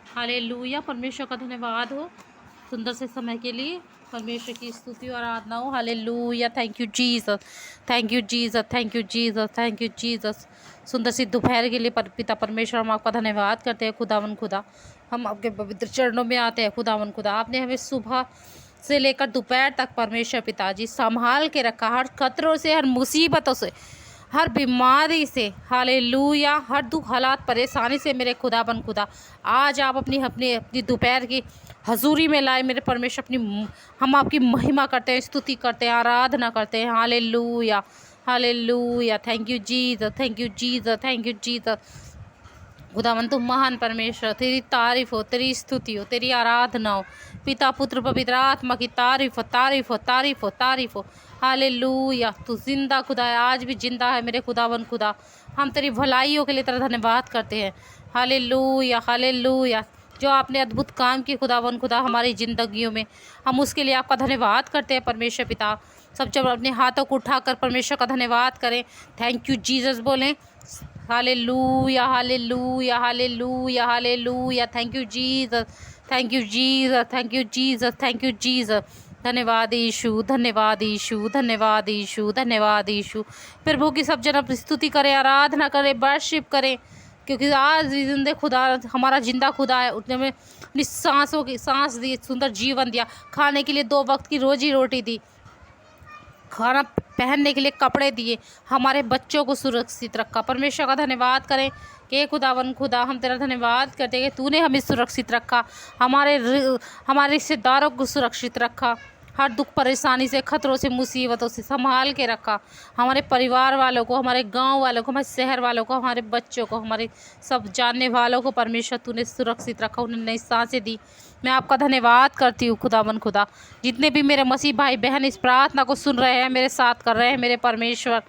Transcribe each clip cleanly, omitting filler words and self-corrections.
Hallelujah. परमेश्वर का धन्यवाद हो सुंदर से समय के लिए। परमेश्वर की स्तुति और आराधना हो। Hallelujah. Thank you Jesus, thank you Jesus, thank you Jesus, thank you Jesus. सुंदर सी दोपहर के लिए पिता परमेश्वर हम आपका धन्यवाद करते हैं खुदावन खुदा। हम आपके पवित्र चरणों में आते हैं खुदावन खुदा। आपने हमें सुबह से लेकर दोपहर तक परमेश्वर पिताजी संभाल के रखा, हर खतरों से, हर मुसीबतों से, हर बीमारी से। हालेलुया। हर दुख हालात परेशानी से मेरे खुदाबन खुदा आज आप अपनी अपनी अपनी दोपहर की हजूरी में लाए मेरे परमेश्वर। हम आपकी महिमा करते हैं, स्तुति करते हैं, आराधना करते हैं। Hallelujah, hallelujah. Thank you Jesus, thank you Jesus, thank you Jesus. खुदावन तुम महान परमेश्वर, तेरी तारीफ हो, तेरी स्तुति हो, तेरी आराधना हो। पिता पुत्र पवित्र आत्मा की तारीफ हो, तारीफ हो, तारीफ हो, तारीफ हो। हालेलुया। तू जिंदा खुदा है, आज भी जिंदा है मेरे खुदावन खुदा। हम तेरी भलाइयों के लिए तेरा धन्यवाद करते हैं। Hallelujah, hallelujah. जो आपने अद्भुत काम किए खुदावन खुदा हमारी ज़िंदगियों में, हम उसके लिए आपका धन्यवाद करते हैं परमेश्वर पिता। सब जब अपने हाथों को उठाकर परमेश्वर का धन्यवाद करें, थैंक यू जीसस बोलें। Hallelujah, hallelujah, hallelujah, hallelujah. Thank you Jesus, thank you Jesus, thank you Jesus, thank you Jesus. धन्यवाद यीशु, धन्यवाद यीशु, धन्यवाद यीशु, धन्यवाद यीशु। प्रभु की सब जन स्तुति करें, आराधना करें, वर्शिप करें, क्योंकि आज जिंदे खुदा हमारा जिंदा खुदा है। उसने हमें अपनी सांसों की सांस दी, सुंदर जीवन दिया, खाने के लिए 2 वक्त की रोजी रोटी दी, खाना पहनने के लिए कपड़े दिए, हमारे बच्चों को सुरक्षित रखा। परमेश्वर का धन्यवाद करें कि खुदावन खुदा हम तेरा धन्यवाद करते हैं कि तूने हमें सुरक्षित रखा, हमारे रिश्तेदारों को सुरक्षित रखा, हर दुख परेशानी से, खतरों से, मुसीबतों से संभाल के रखा। हमारे परिवार वालों को, हमारे गांव वालों को, हमारे शहर वालों को, हमारे बच्चों को, हमारे सब जानने वालों को परमेश्वर तूने सुरक्षित रखा, उन्हें नई सांसें दी। मैं आपका धन्यवाद करती हूँ खुदावन खुदा। जितने भी मेरे मसीह भाई बहन इस प्रार्थना को सुन रहे हैं, मेरे साथ कर रहे हैं मेरे परमेश्वर,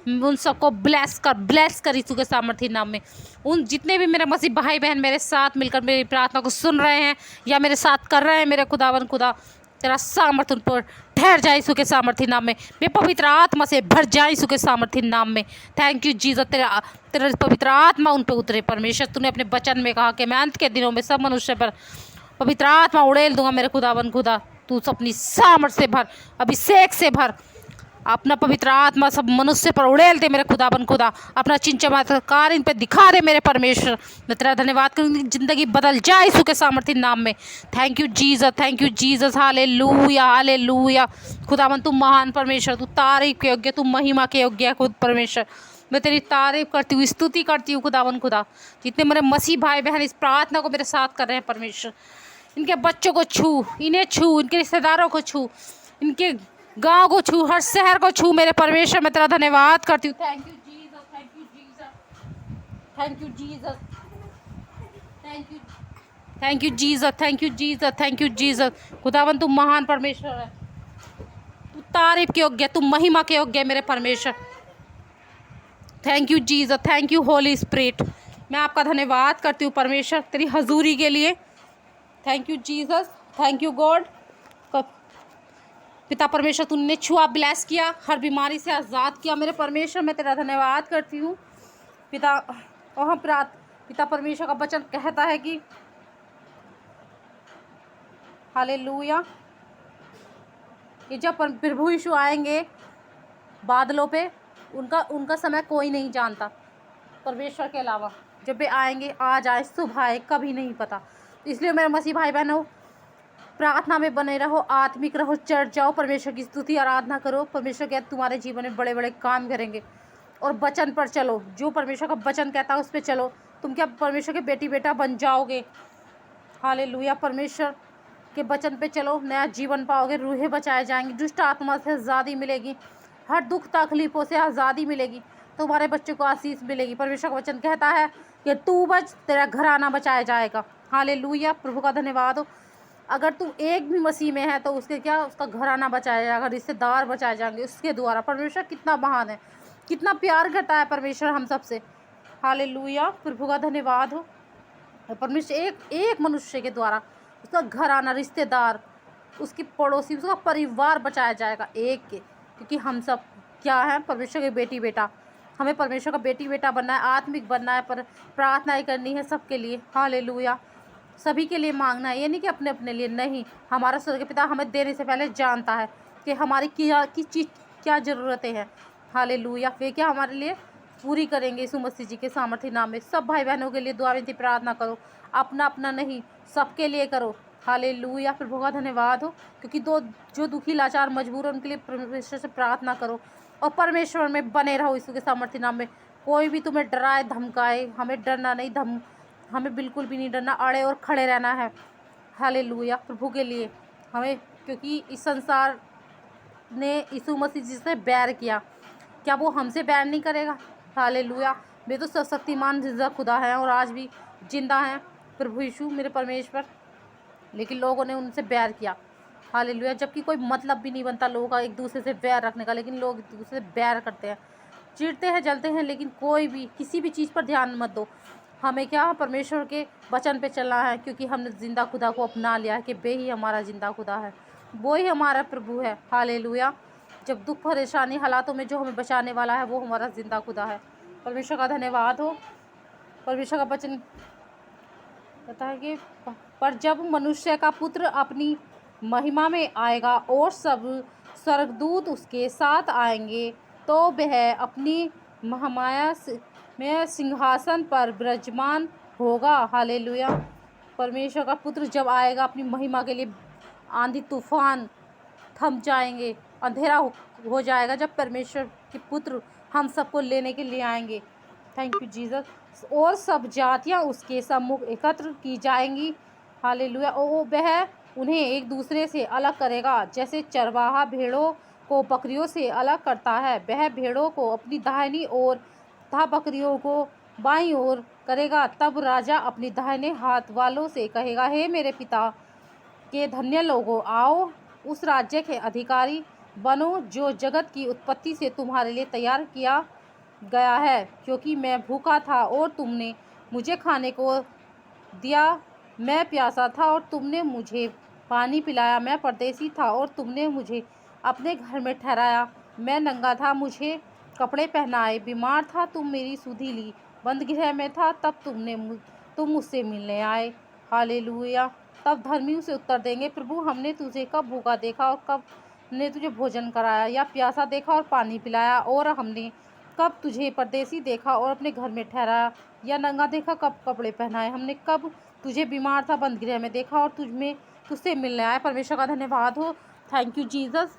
उन सबको ब्लेस कर यीशु के सामर्थ्य नाम में। उन जितने भी मेरे मसीह भाई बहन मेरे साथ मिलकर मेरी प्रार्थना को सुन रहे हैं या मेरे साथ कर रहे हैं, मेरे खुदावन खुदा तेरा सामर्थ्य उन पर ठहर जाए यीशु के सामर्थ्य नाम में। वे पवित्र आत्मा से भर जाए यीशु के सामर्थ्य नाम में। Thank you Jesus. तेरा तेरा पवित्र आत्मा उन पर उतरे परमेश्वर। तूने अपने वचन में कहा कि मैं अंत के दिनों में सब मनुष्य पर पवित्र आत्मा उड़ेल दूंगा मेरे खुदावन खुदा। तू अपनी सामर्थ्य से भर, अभिषेक से भर, अपना पवित्र आत्मा सब मनुष्य पर उड़ेल दे मेरे खुदावन खुदा। अपना चमत्कार इन पे दिखा दे मेरे परमेश्वर। मैं तेरा धन्यवाद करूँगी, जिंदगी बदल जाए यीशु के सामर्थ्य नाम में। Thank you Jesus, thank you Jesus. Hallelujah, hallelujah. खुदावन तू महान परमेश्वर, तू तारीफ के योग्य, तू महिमा के योग्य है खुद परमेश्वर। मैं तेरी तारीफ करती हूँ, स्तुति करती हूँ खुदावन खुदा। जितने मेरे मसीह भाई बहन इस प्रार्थना को मेरे साथ कर रहे हैं परमेश्वर, इनके बच्चों को छू, इन्हें छू, इनके रिश्तेदारों को छू, इनके गांव को छू, हर शहर को छू मेरे परमेश्वर। मैं तेरा धन्यवाद करती हूँ। Thank you Jesus, thank you Jesus, thank you Jesus, thank you, thank you Jesus, thank you Jesus, thank you Jesus. खुदावन तू महान परमेश्वर है, तू तारीफ के योग्य, तू महिमा के योग्य है मेरे परमेश्वर। Thank you Jesus, thank you Holi spirit. मैं आपका धन्यवाद करती हूँ परमेश्वर तेरी हजूरी के लिए। Thank you Jesus, thank you God. पिता परमेश्वर तूने छुआ, ब्लेस किया, हर बीमारी से आज़ाद किया मेरे परमेश्वर। मैं तेरा धन्यवाद करती हूँ पिता। और हम पिता परमेश्वर का वचन कहता है कि हालेलुया, कि जब प्रभु यीशु आएंगे बादलों पे, उनका समय कोई नहीं जानता परमेश्वर के अलावा। जब वे आएंगे, आज आए, सुबह आए, कभी नहीं पता। इसलिए मेरे मसीह भाई बहनों, प्रार्थना में बने रहो, आत्मिक रहो, चर्च जाओ, परमेश्वर की स्तुति आराधना करो। परमेश्वर कहते तुम्हारे जीवन में बड़े बड़े काम करेंगे। और वचन पर चलो, जो परमेश्वर का वचन कहता है उस पर चलो। तुम क्या परमेश्वर के बेटी बेटा बन जाओगे। हालेलुया। परमेश्वर के वचन पे चलो, नया जीवन पाओगे, रूहें बचाए जाएंगी, दुष्ट आत्मा से आज़ादी मिलेगी, हर दुख तकलीफों से आज़ादी मिलेगी, तुम्हारे बच्चों को आशीष मिलेगी। परमेश्वर का वचन कहता है कि तू बच, तेरा घराना बचाया जाएगा। हालेलुया। प्रभु का धन्यवाद हो। अगर तू एक भी मसीह में है तो उसके क्या, उसका घराना बचाया जाएगा, रिश्तेदार बचाए जाएंगे उसके द्वारा। परमेश्वर कितना महान है, कितना प्यार करता है परमेश्वर हम सबसे। हालेलुया। प्रभु का धन्यवाद हो। परमेश्वर एक मनुष्य के द्वारा उसका घराना, रिश्तेदार, उसकी पड़ोसी, उसका परिवार बचाया जाएगा एक के। क्योंकि हम सब क्या है, परमेश्वर के बेटी बेटा। हमें परमेश्वर का बेटी बेटा बनना है, आत्मिक बनना है, पर प्रार्थनाएं करनी है सबके लिए। हालेलुया। सभी के लिए मांगना है, ये नहीं कि अपने अपने लिए, नहीं। हमारा स्वर्गीय पिता हमें देने से पहले जानता है कि हमारी क्या किस चीज़ क्या ज़रूरतें हैं। हालेलुया। वे क्या हमारे लिए पूरी करेंगे यीशु मसीह जी के सामर्थ्य नाम में। सब भाई बहनों के लिए दुआ विनती प्रार्थना करो, अपना अपना नहीं, सबके लिए करो। हालेलुया। प्रभु का धन्यवाद हो, क्योंकि जो दुखी लाचार मजबूर है उनके लिए परमेश्वर से प्रार्थना करो और परमेश्वर में बने रहो यीशु के सामर्थ्य नाम में। कोई भी तुम्हें डराए धमकाए, हमें डरना नहीं, हमें बिल्कुल भी नहीं डरना, अड़े और खड़े रहना है। हालेलुया। प्रभु के लिए हमें, क्योंकि इस संसार ने यीशु मसीह जी से बैर किया, क्या वो हमसे बैर नहीं करेगा? हालेलुया। वे तो सर्वशक्तिमान जिंदा खुदा है और आज भी जिंदा हैं, प्रभु यीशु मेरे परमेश्वर, लेकिन लोगों ने उनसे बैर किया। हालेलुया। जबकि कोई मतलब भी नहीं बनता लोगों का एक दूसरे से बैर रखने का, लेकिन लोग एक दूसरे से बैर करते हैं, चिढ़ते हैं, जलते हैं, लेकिन कोई भी किसी भी चीज़ पर ध्यान मत दो। हमें क्या, परमेश्वर के वचन पे चलना है, क्योंकि हमने जिंदा खुदा को अपना लिया है कि वे ही हमारा जिंदा खुदा है, वो ही हमारा प्रभु है। हालेलुया। जब दुख परेशानी हालातों में जो हमें बचाने वाला है वो हमारा जिंदा खुदा है। परमेश्वर का धन्यवाद हो। परमेश्वर का वचन कहता है कि पर जब मनुष्य का पुत्र अपनी महिमा में आएगा और सब स्वर्गदूत उसके साथ आएंगे, तो वह अपनी महामाया में सिंहासन पर विराजमान होगा। हालेलुया। परमेश्वर का पुत्र जब आएगा अपनी महिमा के लिए, आंधी तूफान थम जाएंगे, अंधेरा हो जाएगा जब परमेश्वर के पुत्र हम सबको लेने के लिए आएंगे। Thank you Jesus. और सब जातियां उसके सम्मुख एकत्र की जाएंगी। हालेलुया। और वह उन्हें एक दूसरे से अलग करेगा, जैसे चरवाहा भेड़ों को बकरियों से अलग करता है, वह भेड़ों को अपनी दाहिनी ओर तथा बकरियों को बाईं ओर करेगा। तब राजा अपनी दाहिने हाथ वालों से कहेगा, हे मेरे पिता के धन्य लोगों, आओ उस राज्य के अधिकारी बनो जो जगत की उत्पत्ति से तुम्हारे लिए तैयार किया गया है, क्योंकि मैं भूखा था और तुमने मुझे खाने को दिया, मैं प्यासा था और तुमने मुझे पानी पिलाया, मैं परदेसी था और तुमने मुझे अपने घर में ठहराया, मैं नंगा था, मुझे कपड़े पहनाए, बीमार था, तुम मेरी सुधि ली, बंद गृह में था, तब तुम मुझसे मिलने आए। हालेलुया। तब धर्मी उसे उत्तर देंगे, प्रभु हमने तुझे कब भूखा देखा और कब ने तुझे भोजन कराया, या प्यासा देखा और पानी पिलाया, और हमने कब तुझे परदेसी देखा और अपने घर में ठहराया, या नंगा देखा कब कपड़े पहनाए, हमने कब तुझे बीमार था बंद गृह में देखा और तुझसे मिलने आया। परमेश्वर का धन्यवाद हो। Thank you Jesus.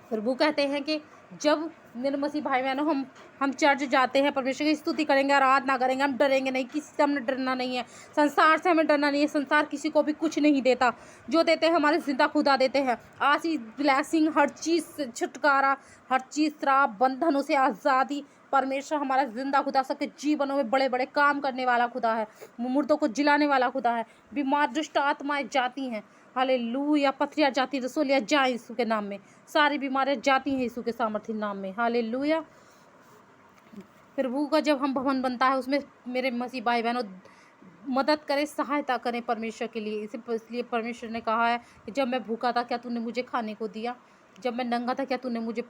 प्रभु कहते हैं कि जब मेरे मसीह भाई बहनों हम चर्च जाते हैं, परमेश्वर की स्तुति करेंगे, आराधना करेंगे, हम डरेंगे नहीं, किसी से हमें डरना नहीं है, संसार से हमें डरना नहीं है। संसार किसी को भी कुछ नहीं देता, जो देते हैं हमारे जिंदा खुदा देते हैं। आशीष, ब्लेसिंग, हर चीज़ से छुटकारा, हर चीज़, श्राप, बंधनों से आज़ादी। परमेश्वर हमारा जिंदा खुदा सबके जीवनों में बड़े बड़े काम करने वाला खुदा है, मुर्दों को जिलाने वाला खुदा है, बीमार दुष्ट आत्माएं जाती हैं। हालेलुया। पथरियाँ जाती, रसोलियाँ जाए यीशु के नाम में, सारी बीमारियाँ जाती हैं यीशु के सामर्थ्य नाम में। हालेलुया। प्रभु का जब हम भवन बनता है उसमें मेरे मसीह भाई बहनों मदद करें, सहायता करें परमेश्वर के लिए। इसलिए परमेश्वर ने कहा है कि जब मैं भूखा था क्या तूने मुझे खाने को दिया, जब मैं नंगा था क्या तूने मुझे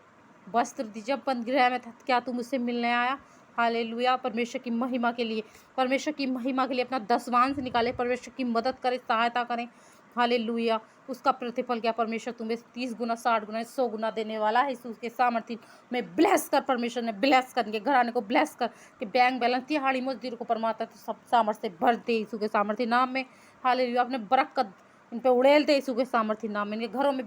वस्त्र दी, जब बंद गृह में था क्या तू मुझसे मिलने आया। हालेलुया। परमेश्वर की महिमा के लिए, परमेश्वर की महिमा के लिए अपना दसवांश निकालें, परमेश्वर की मदद करें, सहायता करें। हालेलुया। उसका प्रतिफल क्या, परमेश्वर तुम्हें 30 गुना, 60 गुना, 100 गुना देने वाला है। यीशु के सामर्थ्य में ब्लेस कर, परमेश्वर ने ब्लेस करके घराने को ब्लेस कर कि बैंक बैलेंस तिहाड़ी मजदूर को परमात्मा तो सब सामर्थ्य से भर दे यीशु के सामर्थ्य नाम में। हालेलुया। अपने बरकत इन पे उड़ेल दे यीशु के सामर्थ्य नाम में, इनके घरों में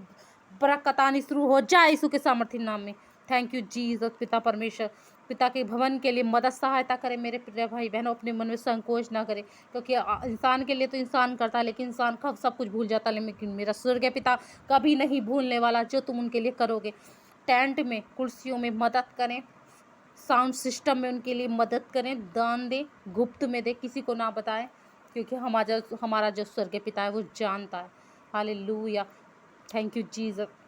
बरकत आनी शुरू हो जाए यीशु के सामर्थ्य नाम में। Thank you Jesus. पिता परमेश्वर, पिता के भवन के लिए मदद सहायता करें मेरे प्रिय भाई बहनों, अपने मन में संकोच ना करें, क्योंकि इंसान के लिए तो इंसान करता है, लेकिन इंसान कब सब कुछ भूल जाता है, लेकिन मेरा स्वर्गीय पिता कभी नहीं भूलने वाला जो तुम उनके लिए करोगे। टेंट में, कुर्सियों में मदद करें, साउंड सिस्टम में उनके लिए मदद करें, दान दें, गुप्त में दें, किसी को ना बताएं, क्योंकि हमारा जो स्वर्गीय पिता है वो जानता है। हालेलुया। Thank you Jesus.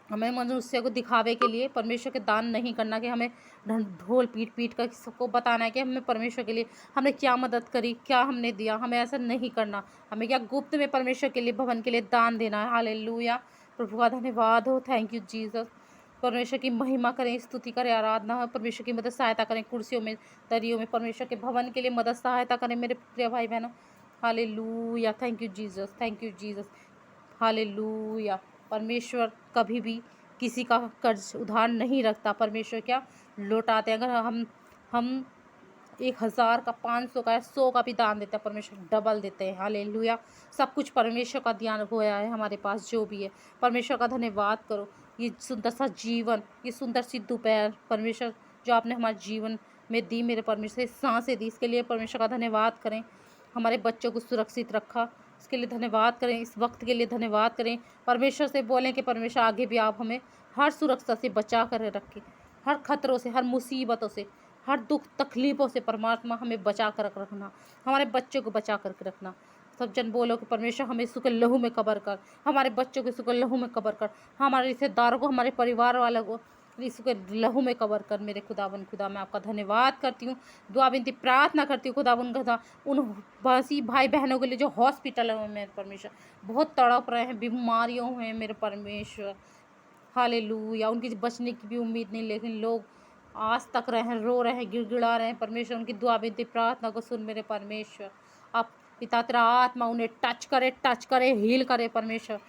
हमें मनुष्य को दिखावे के लिए परमेश्वर के दान नहीं करना, कि हमें ढोल पीट कर सबको बताना है कि हमें परमेश्वर के लिए हमने क्या मदद करी, क्या हमने दिया, हमें ऐसा नहीं करना। हमें क्या, गुप्त में परमेश्वर के लिए, भवन के लिए दान देना है। हालेलुया। प्रभु का धन्यवाद हो। Thank you Jesus. परमेश्वर की महिमा करें, स्तुति करें, आराधना हो, परमेश्वर की मदद सहायता करें, कुर्सियों में, दरियों में, परमेश्वर के भवन के लिए मदद सहायता करें मेरे प्रिय भाई बहनों। Hallelujah, thank you Jesus, thank you Jesus, hallelujah. परमेश्वर कभी भी किसी का कर्ज उधार नहीं रखता, परमेश्वर क्या लौटाते हैं। अगर हम 1000 का, 500 का, 100 का भी दान देते हैं, परमेश्वर डबल देते हैं। हालेलुया। सब कुछ परमेश्वर का ध्यान होया है हमारे पास, जो भी है परमेश्वर का धन्यवाद करो। ये सुंदर सा जीवन, ये सुंदर सी दोपहर परमेश्वर जो आपने हमारे जीवन में दी, मेरे परमेश्वर सांसें दी, इसके लिए परमेश्वर का धन्यवाद करें। हमारे बच्चों को सुरक्षित रखा, इसके लिए धन्यवाद करें। इस वक्त के लिए धन्यवाद करें। परमेश्वर से बोलें कि परमेश्वर आगे भी आप हमें हर सुरक्षा से बचा कर रखें, हर खतरों से, हर मुसीबतों से, हर दुख तकलीफ़ों से परमात्मा हमें बचा कर रखना, हमारे बच्चों को बचा करके रखना। सब जन बोलो कि परमेश्वर हमें यीशु के लहू में कवर कर, हमारे बच्चों को यीशु के लहू में कवर कर, हमारे रिश्तेदारों को, हमारे परिवार वालों को यीशु के लहू में कवर कर। मेरे खुदावन खुदा, मैं आपका धन्यवाद करती हूँ, दुआ विनती प्रार्थना करती हूँ खुदावन खुदा, उन बासी भाई बहनों के लिए जो हॉस्पिटल में मेरे परमेश्वर बहुत तड़प रहे हैं, बीमारियों में मेरे परमेश्वर, हालेलुया। उनकी बचने की भी उम्मीद नहीं, लेकिन लोग आज तक रहे हैं, रो रहे हैं, गिड़गिड़ा रहे हैं। परमेश्वर उनकी दुआ विनती प्रार्थना को सुन मेरे परमेश्वर। आप पिता तेरा आत्मा उन्हें टच करे, हील करे परमेश्वर।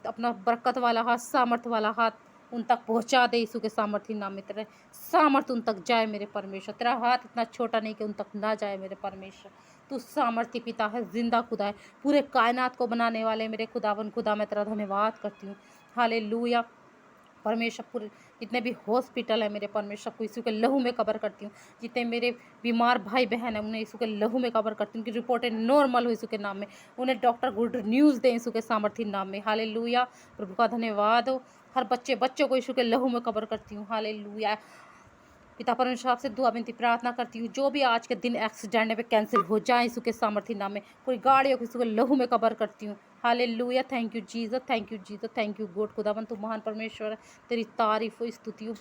अपना बरकत वाला हाथ, सामर्थ वाला हाथ उन तक पहुंचा दे यीशु के सामर्थ्य नाम में। तेरे सामर्थ उन तक जाए मेरे परमेश्वर। तेरा हाथ इतना छोटा नहीं कि उन तक ना जाए मेरे परमेश्वर। तू सामर्थ्य पिता है, जिंदा खुदा है, पूरे कायनात को बनाने वाले मेरे खुदावन खुदा, मैं तेरा धन्यवाद करती हूँ। हालेलुया। परमेश्वर पूरे जितने भी हॉस्पिटल है मेरे परमेश्वर को यीशु के लहू में कवर करती हूँ। जितने मेरे बीमार भाई बहन हैं उन्हें यीशु के लहू में कवर करती हूँ। उनकी रिपोर्टें नॉर्मल हो यीशु के नाम में, उन्हें डॉक्टर गुड न्यूज़ दें यीशु के सामर्थ्य नाम में। हालेलुया। प्रभु का धन्यवाद हो। हर बच्चों को यीशु के लहू में कवर करती हूँ। हालेलुया। पिता परमेश्वर आपसे दुआ विनती प्रार्थना करती हूँ, जो भी आज के दिन एक्सीडेंट पे कैंसिल हो जाए यीशु के सामर्थ्य नाम में। पूरी गाड़ियों को यीशु के लहू में कवर करती हूँ। Hallelujah. Thank you Jesus, thank you Jesus, thank you God. खुदावन तू महान परमेश्वर है, तेरी तारीफ हो, स्तुति हो।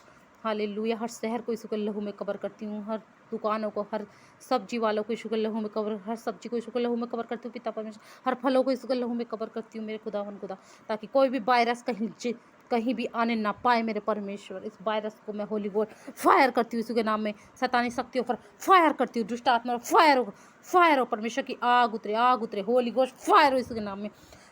हालेलुया। हर शहर को यीशु के लहू में कवर करती हूँ, हर दुकानों को, हर सब्जी वालों को यीशु के लहू में कवर, हर सब्जी को यीशु के लहू में कवर करती हूँ पिता परमेश्वर। हर फलों को यीशु के लहू में कवर करती हूँ मेरे खुदावन खुदा, ताकि कोई भी वायरस कहीं भी आने ना पाए मेरे परमेश्वर। इस वायरस को मैं होली गॉड फायर करती हूँ यीशु के नाम में। शैतानी शक्तियों पर फायर करती हूँ, दुष्ट आत्मा फायर हो परमेश्वर की आग उतरे होली गॉड फायर हो यीशु के नाम में।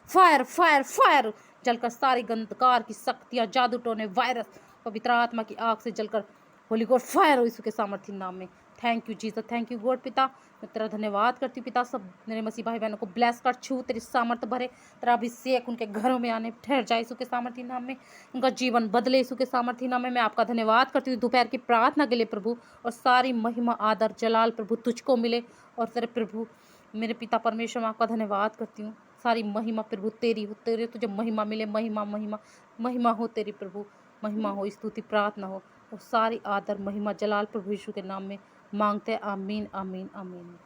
फायर फायर फायर जलकर सारी गंधकार की शक्तियाँ, जादू टोने, वायरस पवित्र आत्मा की आग से जलकर होली गॉड फायर हो यीशु के सामर्थ्य नाम में। Thank you Jesus, thank you God. पिता मैं तेरा धन्यवाद करती हूँ पिता, सब मेरे मसीह भाई बहनों को ब्लेस कर, छू तेरी सामर्थ भरे, तेरा अभिषेक उनके घरों में आने ठहर जाए यीशु के सामर्थ्य नाम में, उनका जीवन बदले यीशु के सामर्थ्य नाम में। मैं आपका धन्यवाद करती हूँ दोपहर की प्रार्थना के लिए प्रभु, और सारी महिमा आदर जलाल प्रभु तुझको मिले। और तेरे प्रभु मेरे पिता परमेश्वर मैं आपका धन्यवाद करती हूँ, सारी महिमा प्रभु तेरी हो, तेरे तुझे महिमा मिले, महिमा महिमा महिमा हो तेरी प्रभु, महिमा हो, स्तुति प्रार्थना हो, और सारी आदर महिमा जलाल प्रभु यीशु के नाम में मांगते हैं। आमीन आमीन आमीन।